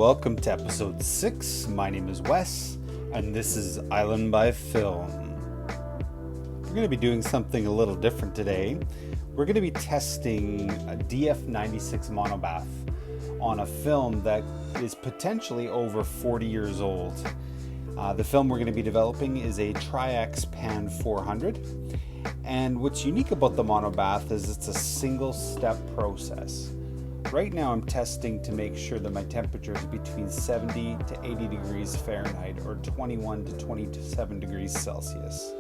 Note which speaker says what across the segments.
Speaker 1: welcome to episode 6. My name is Wes, and this is Island by Film. We're going to be doing something a little different today. We're going to be testing a DF96 MONOBATH on a film that is potentially over 40 years old. The film we're going to be developing is a Tri-X Pan 400, and what's unique about the MONOBATH is it's a single-step process. Right now I'm testing to make sure that my temperature is between 70 to 80 degrees Fahrenheit or 21 to 27 degrees Celsius.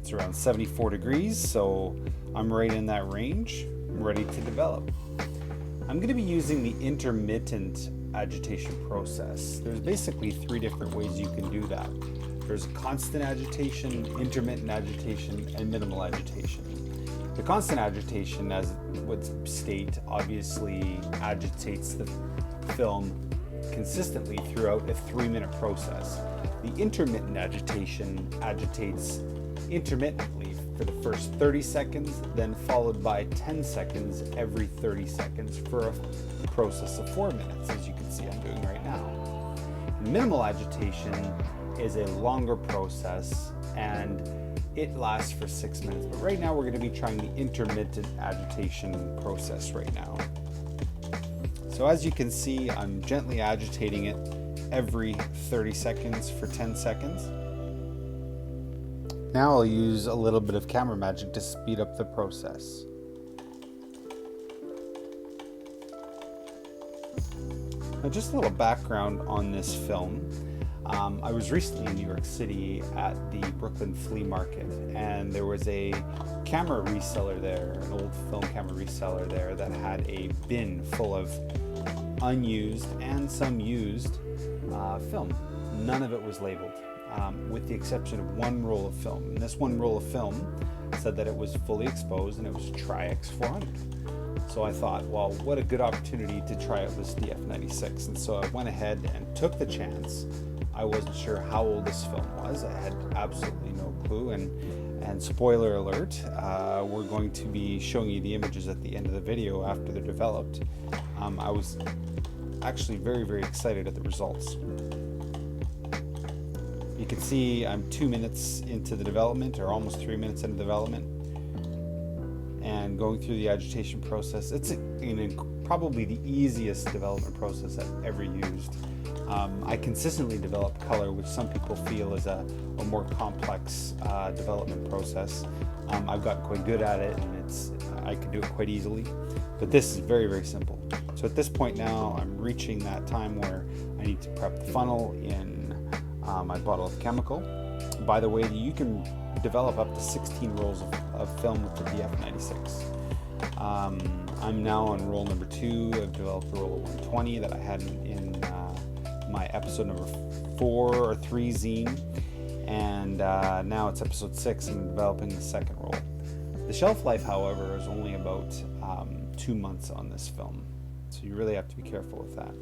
Speaker 1: It's around 74 degrees, so I'm right in that range. I'm ready to develop. I'm going to be using the intermittent agitation process. There's basically 3 different ways you can do that. There's constant agitation, intermittent agitation, and minimal agitation. The constant agitation, as it would state, obviously agitates the film consistently throughout a 3-minute process. The intermittent agitation agitates intermittently for the first 30 seconds, then followed by 10 seconds every 30 seconds for a process of 4 minutes, as you can see I'm doing right now. Minimal agitation is a longer process and it lasts for 6 minutes, but right now we're going to be trying the intermittent agitation process right now. So as you can see, I'm gently agitating it every 30 seconds for 10 seconds. Now I'll use a little bit of camera magic to speed up the process. Now, just a little background on this film. I was recently in New York City at the Brooklyn Flea Market, and there was a camera reseller there, an old film camera reseller there, that had a bin full of unused and some used film. None of it was labeled, with the exception of one roll of film. And this one roll of film said that it was fully exposed and it was Tri-X 400. So I thought, well, what a good opportunity to try out this DF96. And so I went ahead and took the chance. I wasn't sure how old this film was. I had absolutely no clue. And spoiler alert, we're going to be showing you the images at the end of the video after they're developed. I was actually very, very excited at the results. You can see I'm 2 minutes into the development, or almost 3 minutes into development, and going through the agitation process. It's probably the easiest development process I've ever used. I consistently develop color, which some people feel is a more complex development process. I've gotten quite good at it, and I can do it quite easily. But this is very, very simple. So at this point now, I'm reaching that time where I need to prep the funnel in my bottle of chemical. By the way, you can develop up to 16 rolls of film with the DF96. I'm now on roll number 2. I've developed a roll of 120 that I had in my episode number 4 or 3 zine, and now it's episode 6 and I'm developing the second roll. The shelf life, however, is only about 2 months on this film, so you really have to be careful with that.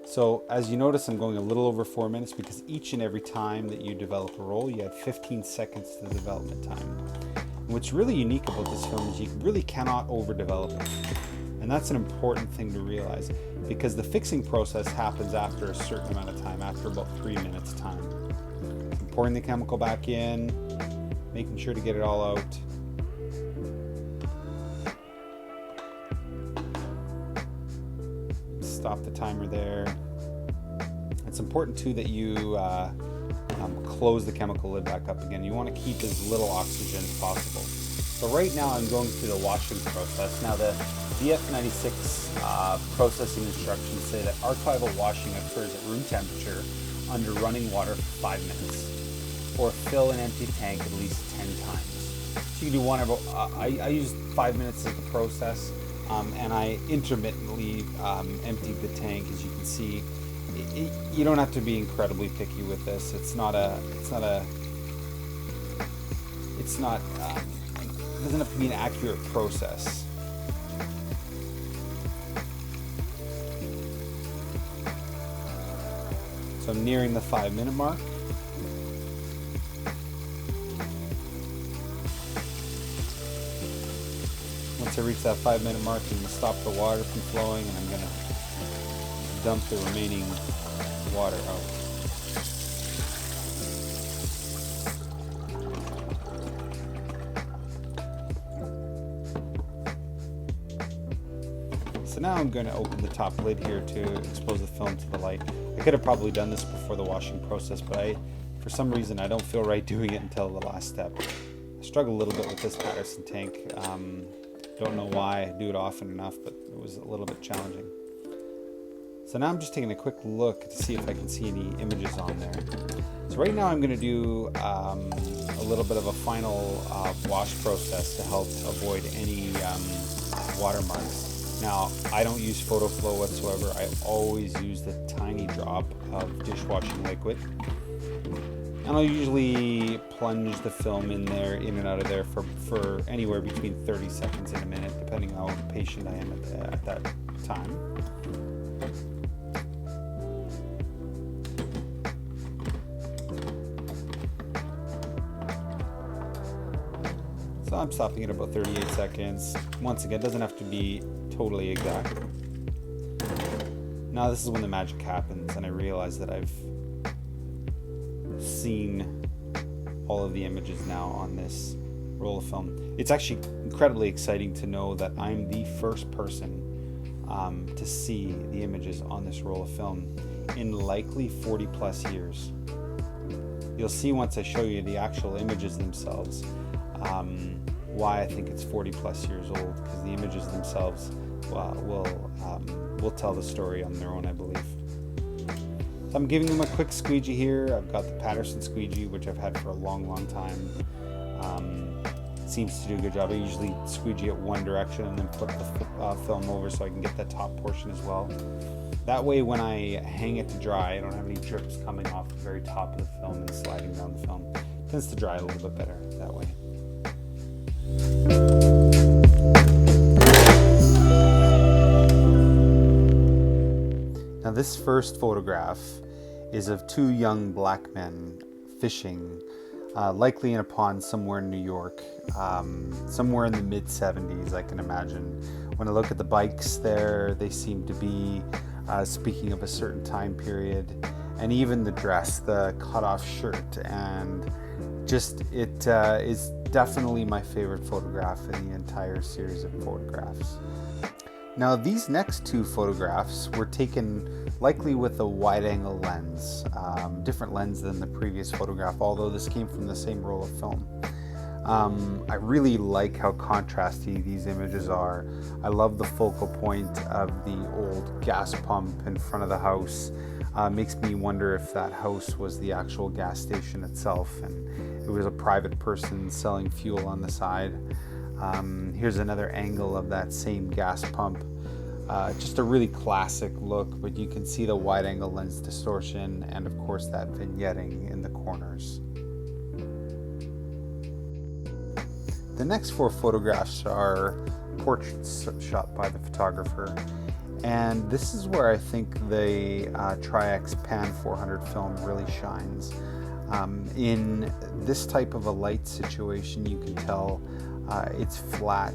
Speaker 1: So as you notice, I'm going a little over 4 minutes because each and every time that you develop a roll, you add 15 seconds to the development time. And what's really unique about this film is you really cannot overdevelop it. And that's an important thing to realize, because the fixing process happens after a certain amount of time, after about 3 minutes time. I'm pouring the chemical back in, making sure to get it all out. Stop the timer there. It's important too that you close the chemical lid back up again. You want to keep as little oxygen as possible. So right now I'm going through the washing process. Now the DF96 processing instructions say that archival washing occurs at room temperature under running water for 5 minutes, or fill an empty tank at least 10 times. So you can do one of, I used 5 minutes of the process. And I intermittently emptied the tank. As you can see, you don't have to be incredibly picky with this. It doesn't have to be an accurate process. So I'm nearing the 5-minute mark. Once I reach that 5-minute mark, I'm going to stop the water from flowing, and I'm going to dump the remaining water out. So now I'm going to open the top lid here to expose the film to the light. I could have probably done this before the washing process, but for some reason I don't feel right doing it until the last step. I struggle a little bit with this Patterson tank. Don't know why. I do it often enough, but it was a little bit challenging. So now I'm just taking a quick look to see if I can see any images on there. So right now I'm going to do a little bit of a final wash process to help avoid any watermarks. Now, I don't use photo flow whatsoever. I always use the tiny drop of dishwashing liquid. And I'll usually plunge the film in and out of there for anywhere between 30 seconds and a minute, depending on how patient I am at that time. So I'm stopping at about 38 seconds. Once again, it doesn't have to be totally exact. Now this is when the magic happens, and I realize that I've seen all of the images now on this roll of film. It's actually incredibly exciting to know that I'm the first person to see the images on this roll of film in likely 40 plus years. You'll see once I show you the actual images themselves why I think it's 40 plus years old, because the images themselves will tell the story on their own, I believe. So I'm giving them a quick squeegee here. I've got the Patterson squeegee, which I've had for a long time. Seems to do a good job. I usually squeegee it one direction and then flip the film over so I can get that top portion as well. That way when I hang it to dry, I don't have any drips coming off the very top of the film and sliding down the film. It tends to dry a little bit better that way. Now this first photograph is of two young black men fishing, likely in a pond somewhere in New York, somewhere in the mid-70s, I can imagine. When I look at the bikes there, they seem to be speaking of a certain time period, and even the dress, the cut-off shirt, and just it is definitely my favorite photograph in the entire series of photographs. Now these next two photographs were taken likely with a wide-angle lens, different lens than the previous photograph, although this came from the same roll of film. I really like how contrasty these images are. I love the focal point of the old gas pump in front of the house. Makes me wonder if that house was the actual gas station itself and it was a private person selling fuel on the side. Here's another angle of that same gas pump. Just a really classic look, but you can see the wide-angle lens distortion and of course that vignetting in the corners. The next four photographs are portraits shot by the photographer, and this is where I think the Tri-X Pan 400 film really shines. In this type of a light situation, you can tell it's flat,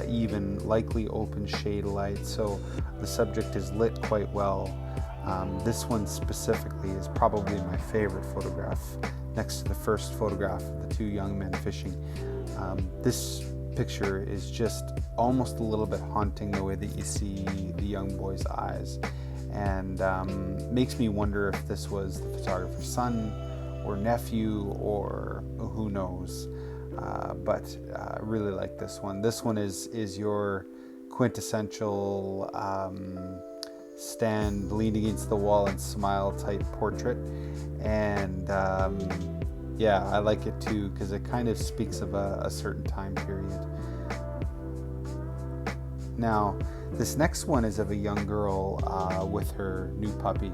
Speaker 1: even, likely open shade light, so the subject is lit quite well. This one specifically is probably my favorite photograph, next to the first photograph of the two young men fishing. This picture is just almost a little bit haunting, the way that you see the young boy's eyes, and makes me wonder if this was the photographer's son or nephew, or who knows. But I really like this one. This one is your quintessential stand, lean against the wall and smile type portrait, and yeah, I like it too because it kind of speaks of a certain time period. Now, this next one is of a young girl with her new puppy.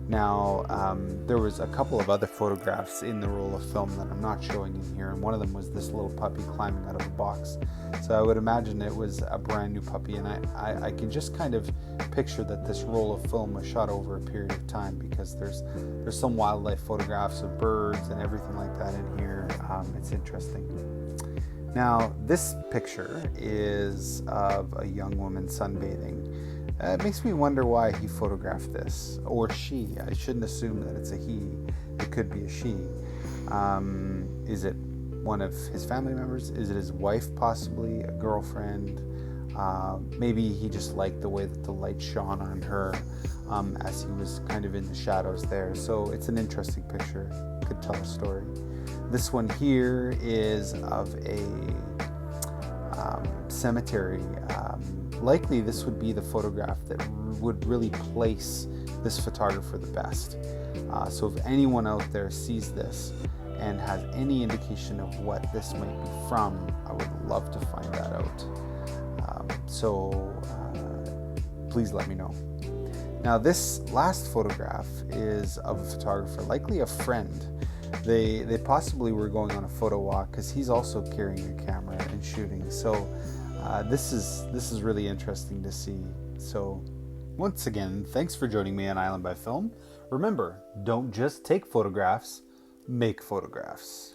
Speaker 1: Now, there was a couple of other photographs in the roll of film that I'm not showing in here, and one of them was this little puppy climbing out of a box. So I would imagine it was a brand new puppy, and I can just kind of picture that this roll of film was shot over a period of time, because there's some wildlife photographs of birds and everything like that in here. It's interesting. Now, this picture is of a young woman sunbathing. It makes me wonder why he photographed this, or she. I shouldn't assume that it's a he. It could be a she. Is it one of his family members? Is it his wife, possibly a girlfriend? Maybe he just liked the way that the light shone on her as he was kind of in the shadows there. So it's an interesting picture. Could tell a story. This one here is of a cemetery. Likely this would be the photograph that would really place this photographer the best. So if anyone out there sees this and has any indication of what this might be from, I would love to find that out. Please let me know. Now, this last photograph is of a photographer, likely a friend. They possibly were going on a photo walk because he's also carrying a camera and shooting. So this is really interesting to see. So once again, thanks for joining me on Island by Film. Remember, don't just take photographs, make photographs.